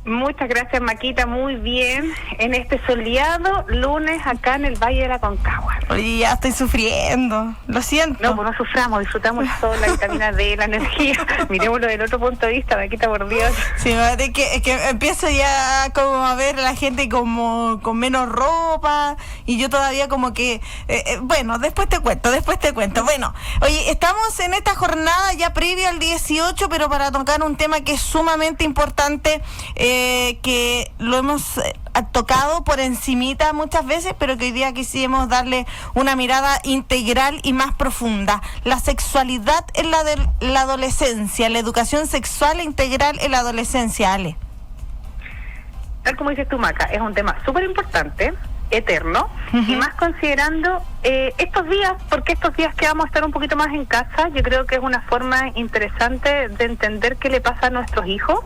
Muchas gracias, Maquita, muy bien. En este soleado lunes acá en el Valle de la Concagua. Oye, ya estoy sufriendo, lo siento. No, pues no suframos, disfrutamos el sol, la vitamina D, la energía. Miremoslo del otro punto de vista, Maquita, por Dios. Sí, es que empiezo ya como a ver a la gente como con menos ropa y yo todavía como que... bueno, después te cuento. Bueno, oye, estamos en esta jornada ya previa al 18, pero para tocar un tema que es sumamente importante, que lo hemos tocado por encimita muchas veces, pero que hoy día quisimos darle una mirada integral y más profunda. La sexualidad en la adolescencia, la educación sexual integral en la adolescencia, Ale. Tal como dices tú, Maca, es un tema súper importante, eterno, y más considerando estos días, porque estos días que vamos a estar un poquito más en casa, yo creo que es una forma interesante de entender qué le pasa a nuestros hijos,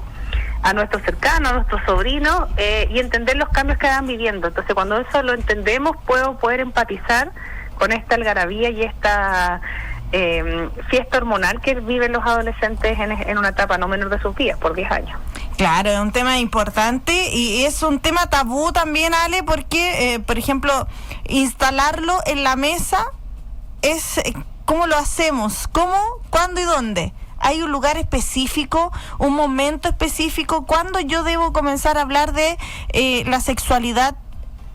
a nuestros cercanos, a nuestros sobrinos, y entender los cambios que van viviendo. Entonces, cuando eso lo entendemos, puedo poder empatizar con esta algarabía y esta fiesta hormonal que viven los adolescentes en una etapa no menor de sus vidas, por 10 años. Claro, es un tema importante y es un tema tabú también, Ale, porque, por ejemplo, instalarlo en la mesa es... ¿Cómo lo hacemos? ¿Cómo? ¿Cuándo y dónde? ¿Hay un lugar específico, un momento específico? ¿Cuándo yo debo comenzar a hablar de la sexualidad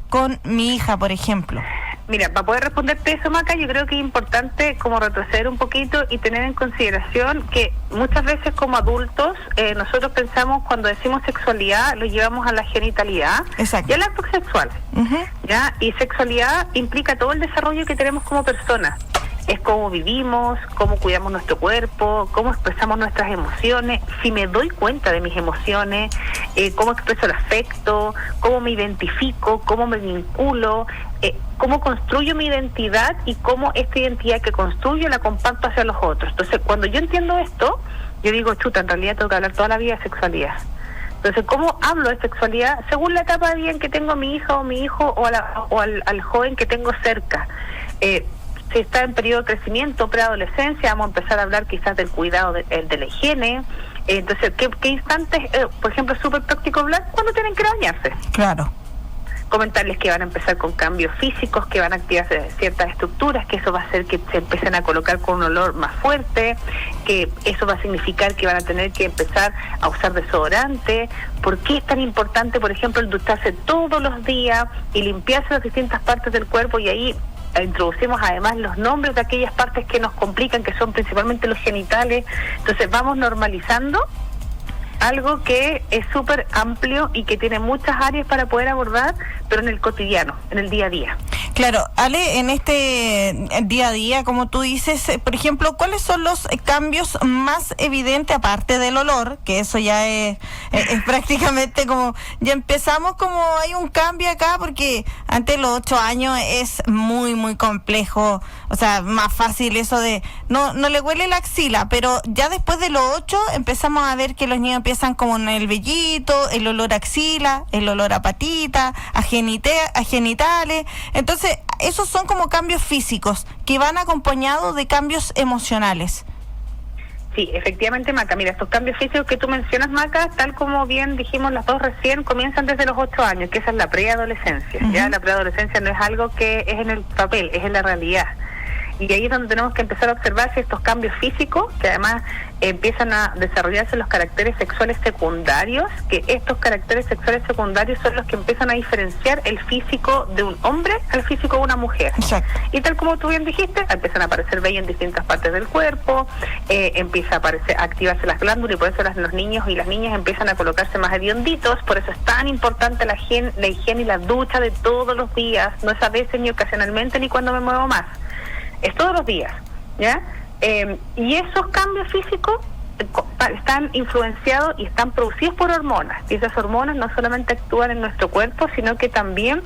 con mi hija, por ejemplo? Mira, para poder responderte eso, Maca, yo creo que es importante como retroceder un poquito y tener en consideración que muchas veces como adultos nosotros pensamos, cuando decimos sexualidad, lo llevamos a la genitalidad. Exacto. Y al acto sexual. ¿Ya? Y sexualidad implica todo el desarrollo que tenemos como personas. Es cómo vivimos, cómo cuidamos nuestro cuerpo, cómo expresamos nuestras emociones, si me doy cuenta de mis emociones, cómo expreso el afecto, cómo me identifico, cómo me vinculo, cómo construyo mi identidad y cómo esta identidad que construyo la comparto hacia los otros. Entonces, cuando yo entiendo esto, yo digo, chuta, en realidad tengo que hablar toda la vida de sexualidad. Entonces, ¿cómo hablo de sexualidad? Según la etapa de vida en que tengo a mi hija o mi hijo o al joven que tengo cerca. Si está en periodo de crecimiento, preadolescencia, vamos a empezar a hablar quizás del cuidado de la higiene. Entonces, ¿qué instantes? Por ejemplo, es súper práctico hablar cuando tienen que bañarse. Claro. Comentarles que van a empezar con cambios físicos, que van a activar ciertas estructuras, que eso va a hacer que se empiecen a colocar con un olor más fuerte, que eso va a significar que van a tener que empezar a usar desodorante. ¿Por qué es tan importante, por ejemplo, el ducharse todos los días y limpiarse las distintas partes del cuerpo? Y ahí introducimos además los nombres de aquellas partes que nos complican, que son principalmente los genitales. Entonces vamos normalizando algo que es súper amplio y que tiene muchas áreas para poder abordar, pero en el cotidiano, en el día a día. Claro, Ale, en este día a día, como tú dices, por ejemplo, ¿cuáles son los cambios más evidentes, aparte del olor? Que eso ya es prácticamente como, ya empezamos como hay un cambio acá, porque antes de los 8 años es muy, muy complejo, o sea, más fácil eso de, no le huele la axila, pero ya después de los 8 empezamos a ver que los niños empiezan como en el vellito, el olor a axila, el olor a patita, a genitales. Entonces, esos son como cambios físicos que van acompañados de cambios emocionales. Sí, efectivamente, Maca. Mira, estos cambios físicos que tú mencionas, Maca, tal como bien dijimos las dos recién, comienzan desde los 8 años, que esa es la preadolescencia. Ya la preadolescencia no es algo que es en el papel, es en la realidad. Y ahí es donde tenemos que empezar a observar si estos cambios físicos, que además empiezan a desarrollarse los caracteres sexuales secundarios, que estos caracteres sexuales secundarios son los que empiezan a diferenciar el físico de un hombre al físico de una mujer. Exacto. Y tal como tú bien dijiste, empiezan a aparecer vellos en distintas partes del cuerpo, empieza a activarse las glándulas, y por eso los niños y las niñas empiezan a colocarse más hedionditos. Por eso es tan importante la higiene y la ducha de todos los días, no es a veces ni ocasionalmente ni cuando me muevo más. Es todos los días, ¿ya? Y esos cambios físicos están influenciados y están producidos por hormonas. Y esas hormonas no solamente actúan en nuestro cuerpo, sino que también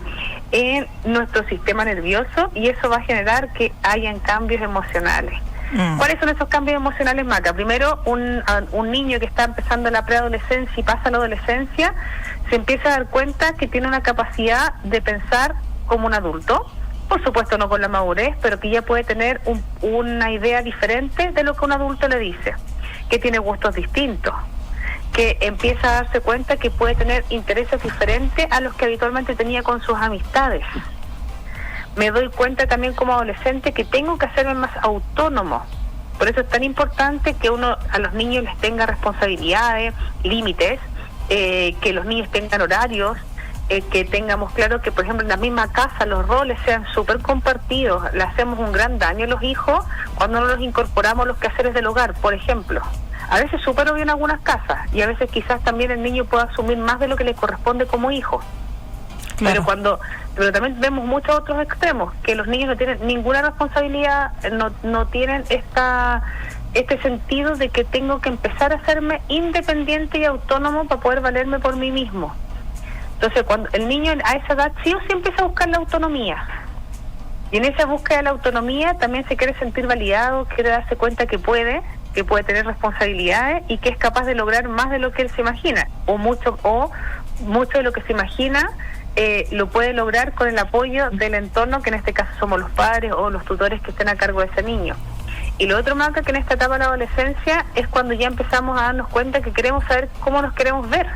en nuestro sistema nervioso, y eso va a generar que hayan cambios emocionales. ¿Cuáles son esos cambios emocionales, Maca? Primero, un niño que está empezando la preadolescencia y pasa a la adolescencia, se empieza a dar cuenta que tiene una capacidad de pensar como un adulto. Por supuesto no con la madurez, pero que ya puede tener una idea diferente de lo que un adulto le dice, que tiene gustos distintos, que empieza a darse cuenta que puede tener intereses diferentes a los que habitualmente tenía con sus amistades. Me doy cuenta también como adolescente que tengo que hacerme más autónomo. Por eso es tan importante que uno a los niños les tenga responsabilidades, límites, que los niños tengan horarios, que tengamos claro que, por ejemplo, en la misma casa los roles sean súper compartidos. Le hacemos un gran daño a los hijos cuando no los incorporamos a los quehaceres del hogar, por ejemplo. A veces súper obvio en algunas casas, y a veces quizás también el niño pueda asumir más de lo que le corresponde como hijo. Claro. Pero también vemos muchos otros extremos, que los niños no tienen ninguna responsabilidad, no tienen este sentido de que tengo que empezar a hacerme independiente y autónomo para poder valerme por mí mismo. Entonces, cuando el niño a esa edad sí o sí empieza a buscar la autonomía, y en esa búsqueda de la autonomía también se quiere sentir validado, quiere darse cuenta que puede tener responsabilidades y que es capaz de lograr más de lo que él se imagina, o mucho de lo que se imagina lo puede lograr con el apoyo del entorno, que en este caso somos los padres o los tutores que estén a cargo de ese niño. Y lo otro, Maca, que en esta etapa de la adolescencia es cuando ya empezamos a darnos cuenta que queremos saber cómo nos queremos ver.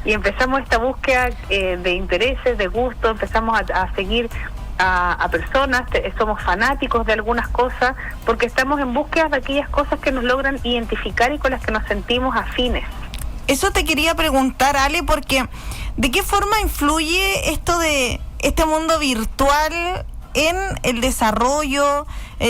Y empezamos esta búsqueda de intereses, de gusto, empezamos a seguir a personas, somos fanáticos de algunas cosas, porque estamos en búsqueda de aquellas cosas que nos logran identificar y con las que nos sentimos afines. Eso te quería preguntar, Ale, porque ¿de qué forma influye esto de este mundo virtual en el desarrollo,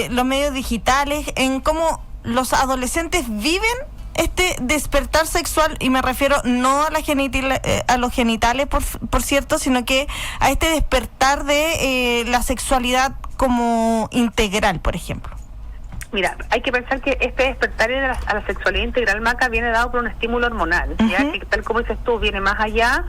los medios digitales, en cómo los adolescentes viven este despertar sexual? Y me refiero no a los genitales, por cierto, sino que a este despertar de la sexualidad como integral, por ejemplo. Mira, hay que pensar que este despertar a la sexualidad integral, Maca, viene dado por un estímulo hormonal, ¿ya? Que tal como dices tú, viene más allá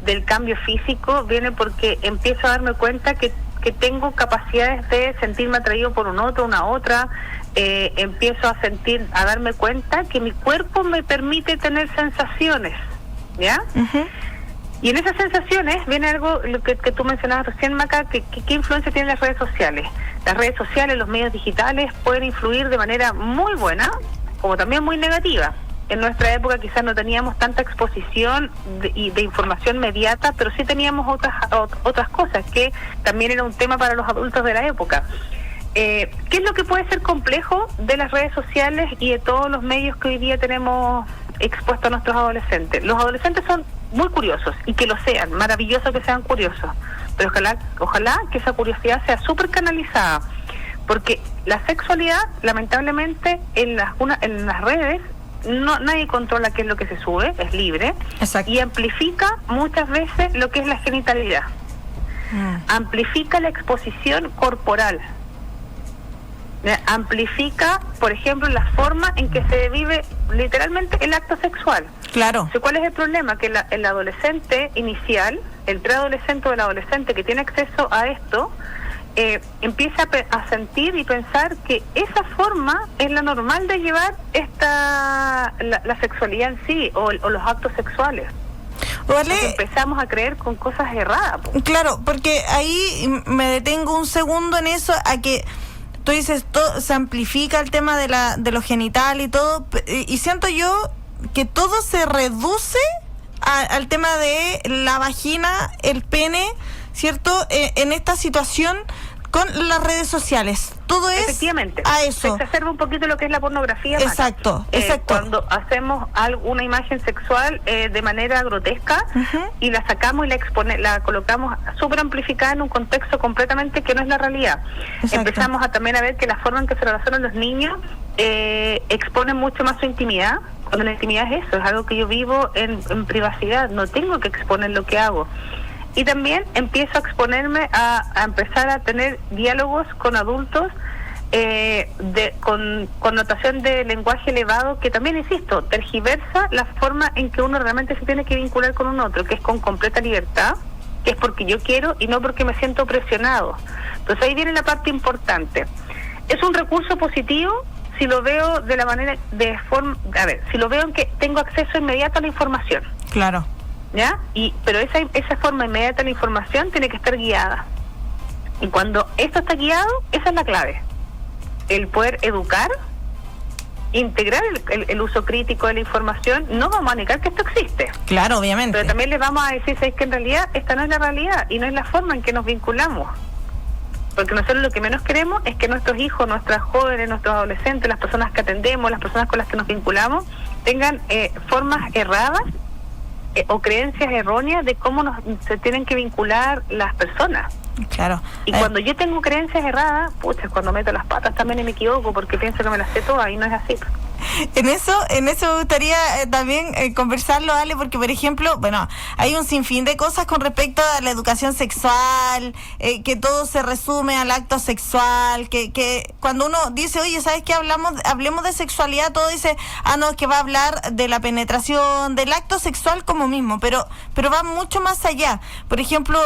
del cambio físico, viene porque empiezo a darme cuenta que tengo capacidades de sentirme atraído por un otro, una otra, empiezo a darme cuenta que mi cuerpo me permite tener sensaciones, ¿ya? Y en esas sensaciones viene algo lo que tú mencionabas recién, Maca, ¿qué influencia tienen las redes sociales? Las redes sociales, los medios digitales pueden influir de manera muy buena, como también muy negativa. En nuestra época quizás no teníamos tanta exposición de información mediata, pero sí teníamos otras cosas, que también era un tema para los adultos de la época. ¿Qué es lo que puede ser complejo de las redes sociales y de todos los medios que hoy día tenemos expuestos a nuestros adolescentes? Los adolescentes son muy curiosos, y que lo sean, maravilloso que sean curiosos, pero ojalá que esa curiosidad sea súper canalizada, porque la sexualidad, lamentablemente, en las redes, nadie controla qué es lo que se sube, es libre. Exacto. Y amplifica muchas veces lo que es la genitalidad, amplifica la exposición corporal, amplifica, por ejemplo, la forma en que se vive literalmente el acto sexual. Claro. ¿Cuál es el problema? Que el adolescente inicial, el preadolescente o el adolescente que tiene acceso a esto, empieza a sentir y pensar que esa forma es la normal de llevar la sexualidad en sí, o los actos sexuales. Vale. Empezamos a creer con cosas erradas. Claro, porque ahí me detengo un segundo en eso, a que tú dices, se amplifica el tema de los genitales y todo, y siento yo que todo se reduce al tema de la vagina, el pene, ¿cierto? En esta situación con las redes sociales. Todo es efectivamente a eso. Se exacerba un poquito lo que es la pornografía. Exacto, exacto. Cuando hacemos una imagen sexual de manera grotesca, y la sacamos y la colocamos súper amplificada en un contexto completamente que no es la realidad. Exacto. Empezamos también a ver que la forma en que se relacionan los niños exponen mucho más su intimidad, cuando la intimidad es eso, es algo que yo vivo en privacidad, no tengo que exponer lo que hago. Y también empiezo a exponerme a empezar a tener diálogos con adultos con connotación de lenguaje elevado, que también, insisto, tergiversa la forma en que uno realmente se tiene que vincular con un otro, que es con completa libertad, que es porque yo quiero y no porque me siento presionado. Entonces ahí viene la parte importante. Es un recurso positivo si lo veo de la manera, si lo veo en que tengo acceso inmediato a la información. Claro. ¿Ya? Pero esa forma inmediata de la información tiene que estar guiada. Y cuando esto está guiado, esa es la clave. El poder educar integrar el uso crítico de la información, no vamos a negar que esto existe. Claro, obviamente. Pero también les vamos a decir, ¿sabes?, que en realidad esta no es la realidad y no es la forma en que nos vinculamos. Porque nosotros lo que menos queremos es que nuestros hijos, nuestras jóvenes, nuestros adolescentes, las personas que atendemos, las personas con las que nos vinculamos, tengan formas erradas o creencias erróneas de cómo se tienen que vincular las personas. Claro. Y cuando yo tengo creencias erradas, pucha, cuando meto las patas también y me equivoco porque pienso que me las sé todas y no es así. En eso me gustaría también conversarlo, Ale, porque por ejemplo, bueno, hay un sinfín de cosas con respecto a la educación sexual, que todo se resume al acto sexual, que cuando uno dice, oye, ¿sabes qué? Hablemos de sexualidad, todo dice, no, es que va a hablar de la penetración, del acto sexual como mismo, pero va mucho más allá. Por ejemplo,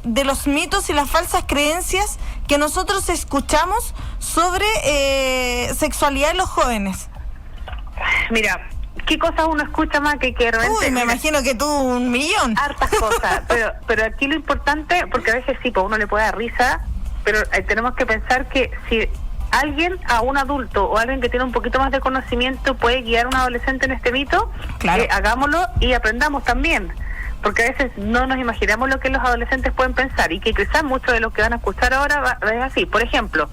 de los mitos y las falsas creencias que nosotros escuchamos sobre sexualidad en los jóvenes. Mira, ¿qué cosas uno escucha más que realmente? Uy, me imagino que tú 1.000.000. Hartas cosas, pero aquí lo importante, porque a veces sí, pues uno le puede dar risa, pero tenemos que pensar que si alguien, a un adulto o alguien que tiene un poquito más de conocimiento puede guiar a un adolescente en este mito, claro, hagámoslo y aprendamos también. Porque a veces no nos imaginamos lo que los adolescentes pueden pensar y que quizás mucho de lo que van a escuchar ahora es así. Por ejemplo,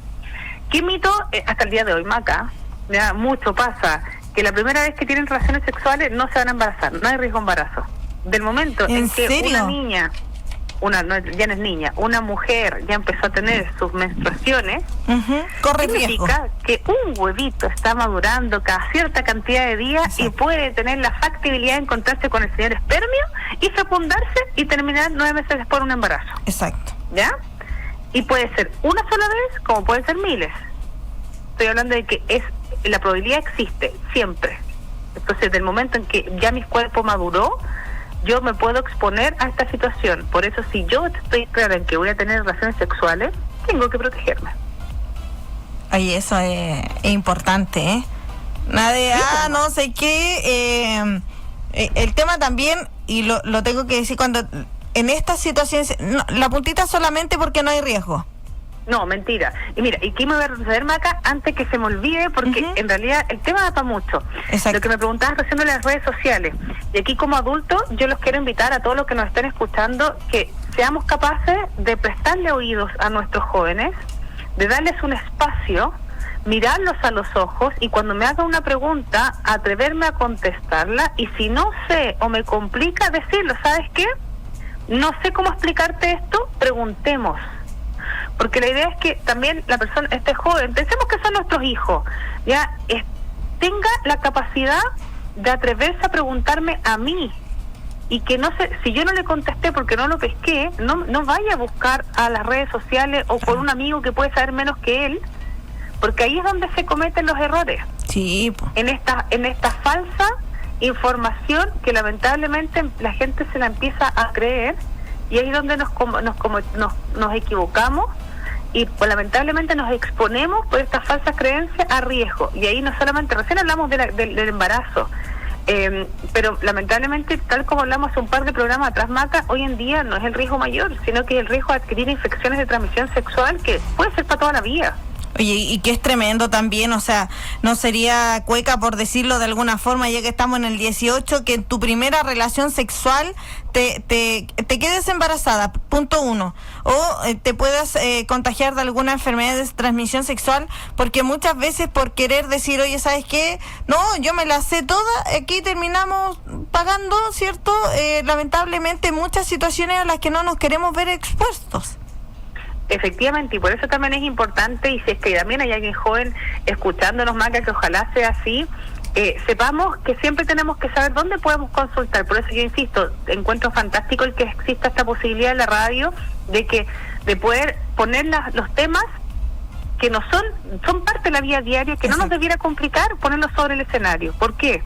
¿qué mito hasta el día de hoy, Maca? Ya mucho pasa que la primera vez que tienen relaciones sexuales no se van a embarazar, no hay riesgo de embarazo. Del momento en que una niña, ya no es niña, una mujer ya empezó a tener sus menstruaciones, corre riesgo. Significa que un huevito está madurando cada cierta cantidad de días. Exacto. Y puede tener la factibilidad de encontrarse con el señor espermio y fecundarse y terminar 9 meses después de un embarazo. Exacto. ¿Ya? Y puede ser una sola vez como pueden ser miles. Estoy hablando de que la probabilidad existe siempre. Entonces, del momento en que ya mi cuerpo maduró, yo me puedo exponer a esta situación. Por eso, si yo estoy clara en que voy a tener relaciones sexuales, tengo que protegerme. Oye, eso es importante, ¿eh? Nada de, no sé qué. El tema también, y lo tengo que decir, cuando en estas situaciones, la puntita solamente porque no hay riesgo. No, mentira. Y mira, ¿y qué me voy a retroceder, Maca? Antes que se me olvide, porque en realidad el tema da para mucho. Exacto. Lo que me preguntabas recién de las redes sociales. Y aquí como adultos, yo los quiero invitar a todos los que nos estén escuchando, que seamos capaces de prestarle oídos a nuestros jóvenes, de darles un espacio, mirarlos a los ojos y cuando me haga una pregunta, atreverme a contestarla y si no sé o me complica decirlo, ¿sabes qué? No sé cómo explicarte esto, preguntemos. Porque la idea es que también la persona, este joven, pensemos que son nuestros hijos, ya tenga la capacidad de atreverse a preguntarme a mí y que no sé, si yo no le contesté porque no lo pesqué, no vaya a buscar a las redes sociales o por un amigo que puede saber menos que él, porque ahí es donde se cometen los errores. Sí. En esta falsa información que lamentablemente la gente se la empieza a creer y ahí es donde nos equivocamos y pues, lamentablemente nos exponemos por estas falsas creencias a riesgo. Y ahí no solamente, recién hablamos del embarazo, pero lamentablemente, tal como hablamos hace un par de programas atrás, Maca, hoy en día no es el riesgo mayor, sino que es el riesgo de adquirir infecciones de transmisión sexual que puede ser para toda la vida. Oye, y que es tremendo también, o sea, no sería cueca, por decirlo de alguna forma, ya que estamos en el 18, que en tu primera relación sexual te quedes embarazada, punto 1, o te puedas contagiar de alguna enfermedad de transmisión sexual, porque muchas veces por querer decir, oye, ¿sabes qué? No, yo me la sé toda, aquí terminamos pagando, ¿cierto? Lamentablemente muchas situaciones a las que no nos queremos ver expuestos. Efectivamente, y por eso también es importante, y si es que también hay alguien joven escuchándonos, Maca, que ojalá sea así, sepamos que siempre tenemos que saber dónde podemos consultar. Por eso yo insisto, encuentro fantástico el que exista esta posibilidad en la radio de poder poner los temas que no son parte de la vida diaria, que no nos debiera complicar ponerlos sobre el escenario. ¿Por qué?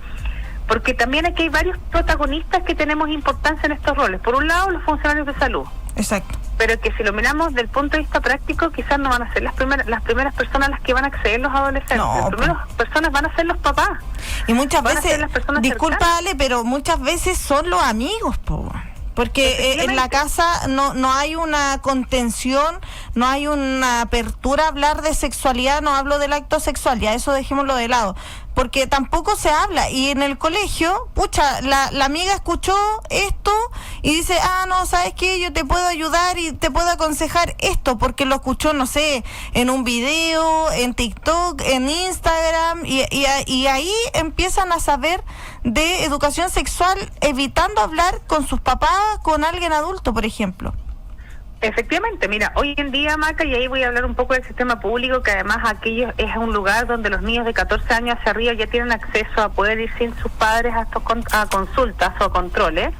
Porque también aquí hay varios protagonistas que tenemos importancia en estos roles. Por un lado, los funcionarios de salud. Exacto. Pero que si lo miramos del punto de vista práctico, quizás no van a ser las primeras personas a las que van a acceder los adolescentes. Las primeras personas van a ser los papás. Y muchas veces, disculpa Ale, pero muchas veces son los amigos, Porque en la casa no hay una contención, no hay una apertura a hablar de sexualidad, no hablo del acto sexual, ya eso dejémoslo de lado, porque tampoco se habla. Y en el colegio, pucha, la amiga escuchó esto y dice, no, ¿sabes qué? Yo te puedo ayudar y te puedo aconsejar esto, porque lo escuchó, no sé, en un video, en TikTok, en Instagram, y ahí empiezan a saber de educación sexual, evitando hablar con sus papás, con alguien adulto, por ejemplo. Efectivamente, mira, hoy en día, Maca, y ahí voy a hablar un poco del sistema público, que además aquello es un lugar donde los niños de 14 años hacia arriba ya tienen acceso a poder ir sin sus padres a consultas o a controles.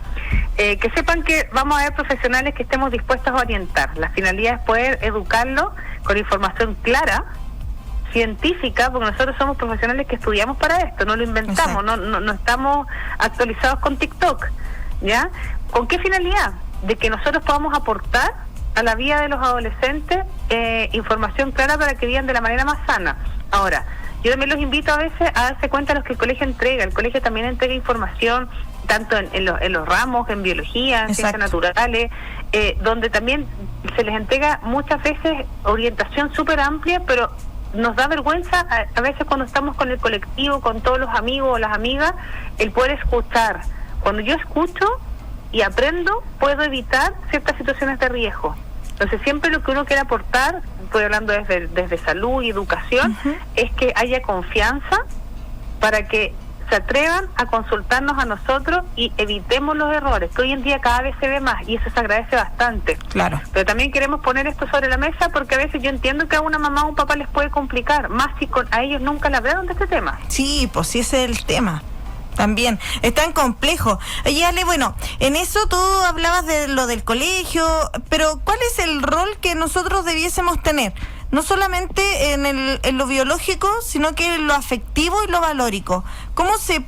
Que sepan que vamos a ver profesionales que estemos dispuestos a orientar. La finalidad es poder educarlos con información clara, científica, porque nosotros somos profesionales que estudiamos para esto, no lo inventamos, no estamos actualizados con TikTok, ¿ya? ¿Con qué finalidad? De que nosotros podamos aportar a la vida de los adolescentes información clara para que vivan de la manera más sana. Ahora, yo también los invito a veces a darse cuenta de lo que el colegio entrega. El colegio también entrega información, tanto en los ramos, en biología, en ciencias naturales, donde también se les entrega muchas veces orientación súper amplia, pero nos da vergüenza a veces cuando estamos con el colectivo, con todos los amigos o las amigas, el poder escuchar. Cuando yo escucho y aprendo, puedo evitar ciertas situaciones de riesgo. Entonces, siempre lo que uno quiere aportar, estoy hablando desde salud y educación, es que haya confianza para que se atrevan a consultarnos a nosotros y evitemos los errores, que hoy en día cada vez se ve más y eso se agradece bastante. Claro. Pero también queremos poner esto sobre la mesa porque a veces yo entiendo que a una mamá o un papá les puede complicar, más si a ellos nunca le hablaron de este tema. Sí, pues sí, ese es el tema. También, es tan complejo. Oye, Ale, bueno, en eso tú hablabas de lo del colegio, pero ¿cuál es el rol que nosotros debiésemos tener? No solamente en lo biológico, sino que en lo afectivo y lo valórico. ¿Cómo se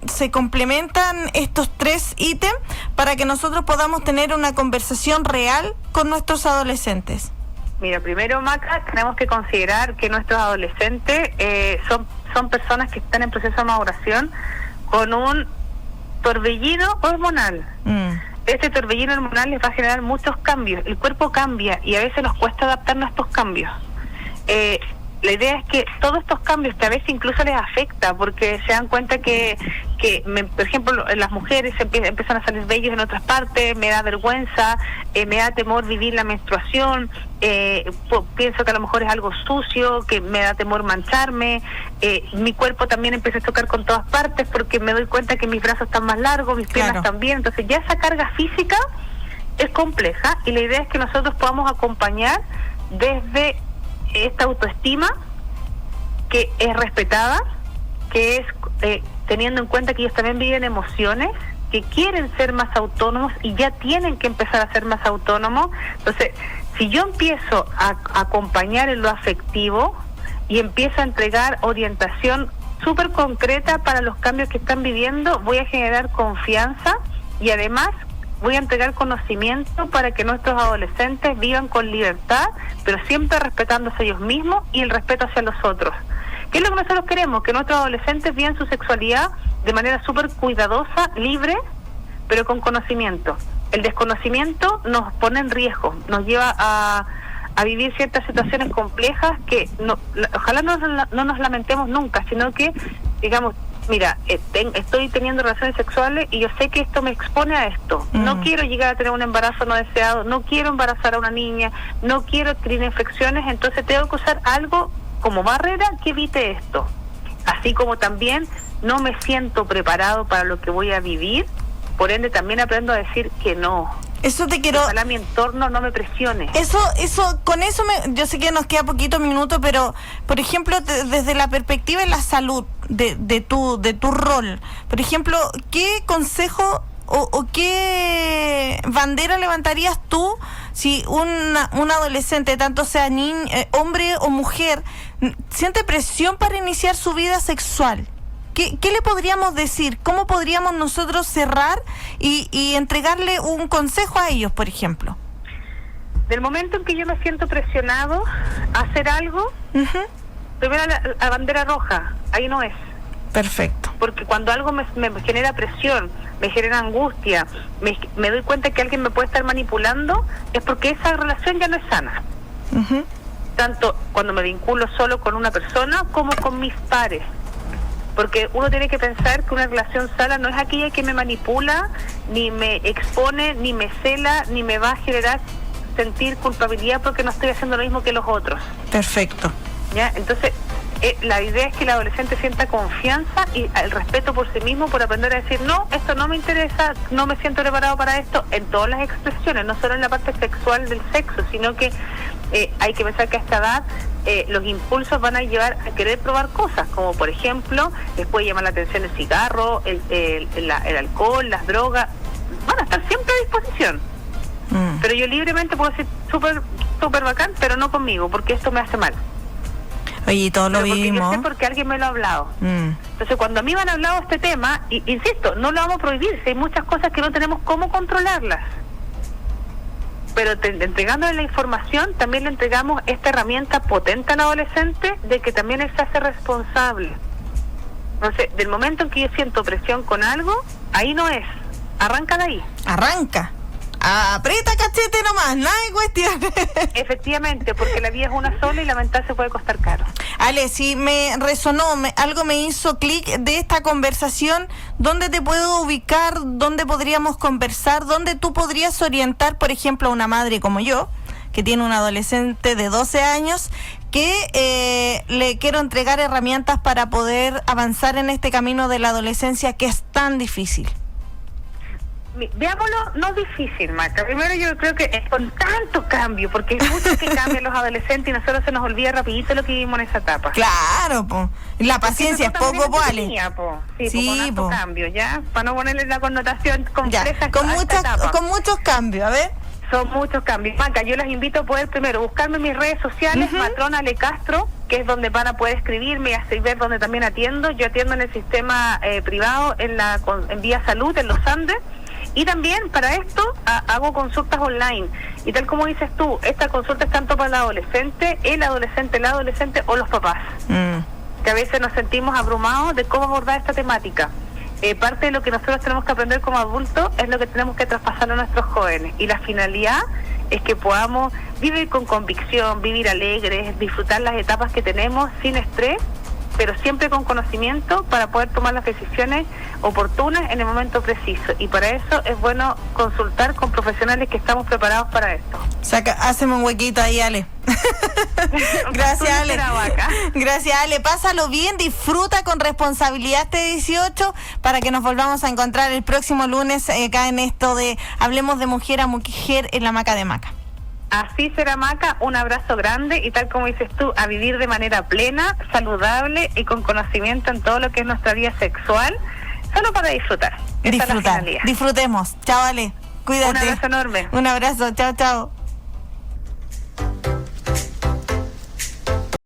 se complementan estos tres ítems para que nosotros podamos tener una conversación real con nuestros adolescentes? Mira, primero, Maca, tenemos que considerar que nuestros adolescentes son personas que están en proceso de maduración con un torbellino hormonal. Este torbellino hormonal les va a generar muchos cambios. El cuerpo cambia y a veces nos cuesta adaptarnos a estos cambios. La idea es que todos estos cambios, que a veces incluso les afecta, porque se dan cuenta que por ejemplo, las mujeres empiezan a salir vellos en otras partes, me da vergüenza, me da temor vivir la menstruación, pienso que a lo mejor es algo sucio, que me da temor mancharme, mi cuerpo también empieza a chocar con todas partes porque me doy cuenta que mis brazos están más largos, mis piernas también, entonces ya esa carga física es compleja y la idea es que nosotros podamos acompañar desde esta autoestima que es respetada, que es teniendo en cuenta que ellos también viven emociones, que quieren ser más autónomos y ya tienen que empezar a ser más autónomos. Entonces, si yo empiezo a acompañar en lo afectivo y empiezo a entregar orientación súper concreta para los cambios que están viviendo, voy a generar confianza y además voy a entregar conocimiento para que nuestros adolescentes vivan con libertad, pero siempre respetándose ellos mismos y el respeto hacia los otros. ¿Qué es lo que nosotros queremos? Que nuestros adolescentes vivan su sexualidad de manera súper cuidadosa, libre, pero con conocimiento. El desconocimiento nos pone en riesgo, nos lleva a vivir ciertas situaciones complejas que ojalá no nos lamentemos nunca, sino que, digamos, mira, estoy teniendo relaciones sexuales y yo sé que esto me expone a esto. No quiero llegar a tener un embarazo no deseado, no quiero embarazar a una niña, no quiero adquirir infecciones, entonces tengo que usar algo como barrera que evite esto. Así como también no me siento preparado para lo que voy a vivir, por ende también aprendo a decir que no. Eso te quiero... Ojalá mi entorno no me presione. Con eso yo sé que nos queda poquito minuto, pero por ejemplo, desde la perspectiva de la salud, de tu rol, por ejemplo, ¿qué consejo o qué bandera levantarías tú si un adolescente, tanto sea hombre o mujer, siente presión para iniciar su vida sexual? ¿Qué le podríamos decir? ¿Cómo podríamos nosotros cerrar y entregarle un consejo a ellos, por ejemplo? Del momento en que yo me siento presionado a hacer algo, primero la bandera roja, ahí no es. Perfecto. porque cuando algo me genera presión, me genera angustia, me doy cuenta que alguien me puede estar manipulando, es porque esa relación ya no es sana. Uh-huh. Tanto cuando me vinculo solo con una persona como con mis pares. Porque uno tiene que pensar que una relación sana no es aquella que me manipula, ni me expone, ni me cela, ni me va a generar sentir culpabilidad porque no estoy haciendo lo mismo que los otros. Perfecto. ¿Ya? Entonces, la idea es que el adolescente sienta confianza y el respeto por sí mismo, por aprender a decir, no, esto no me interesa, no me siento preparado para esto, en todas las expresiones, no solo en la parte sexual del sexo, sino que hay que pensar que a esta edad los impulsos van a llevar a querer probar cosas, como por ejemplo, les puede llamar la atención el cigarro, el alcohol, las drogas, van a estar siempre a disposición. Pero yo libremente puedo decir súper bacán, pero no conmigo, porque esto me hace mal. Oye, todos lo porque vivimos. Yo sé porque alguien me lo ha hablado. Entonces, cuando a mí me han hablado de este tema, insisto, no lo vamos a prohibir, si hay muchas cosas que no tenemos cómo controlarlas. Pero entregándole la información, también le entregamos esta herramienta potente al adolescente de que también él se hace responsable. Entonces, del momento en que yo siento presión con algo, ahí no es. Arranca de ahí. Arranca. Aprieta cachete nomás, nada de cuestión. Efectivamente, porque la vida es una sola y lamentarse puede costar caro. Ale, si me resonó, algo me hizo clic de esta conversación. ¿Dónde te puedo ubicar? ¿Dónde podríamos conversar? ¿Dónde tú podrías orientar, por ejemplo, a una madre como yo, que tiene un adolescente de 12 años, que le quiero entregar herramientas para poder avanzar en este camino de la adolescencia que es tan difícil? Veámoslo, no difícil, Maca. Primero yo creo que es con tanto cambio, porque hay mucho que cambian los adolescentes y nosotros se nos olvida rapidito lo que vivimos en esa etapa. Claro, po. La paciencia es poco, Ale. Sí, con cambio, ¿ya? Para no ponerle la connotación compleja. Ya, con muchos cambios, a ver. Son muchos cambios. Maca, yo los invito a poder primero buscarme en mis redes sociales, Matrona Ale Castro, que es donde van a poder escribirme y así ver donde también atiendo. Yo atiendo en el sistema privado, en Vía Salud, en Los Andes. Y también para esto hago consultas online. Y tal como dices tú, esta consulta es tanto para el adolescente, la adolescente o los papás. Que a veces nos sentimos abrumados de cómo abordar esta temática. Parte de lo que nosotros tenemos que aprender como adultos es lo que tenemos que traspasar a nuestros jóvenes. Y la finalidad es que podamos vivir con convicción, vivir alegres, disfrutar las etapas que tenemos sin estrés, pero siempre con conocimiento para poder tomar las decisiones oportunas en el momento preciso. Y para eso es bueno consultar con profesionales que estamos preparados para esto. Haceme un huequito ahí, Ale. Gracias, Ale. Gracias, Ale. Pásalo bien, disfruta con responsabilidad este 18 para que nos volvamos a encontrar el próximo lunes acá en esto de Hablemos de Mujer a Mujer en la Maca de Maca. Así será, Maca, un abrazo grande y tal como dices tú, a vivir de manera plena, saludable y con conocimiento en todo lo que es nuestra vida sexual, solo para disfrutar. Disfrutemos. Chao, Ale. Cuídate. Un abrazo enorme. Un abrazo. Chao, chao.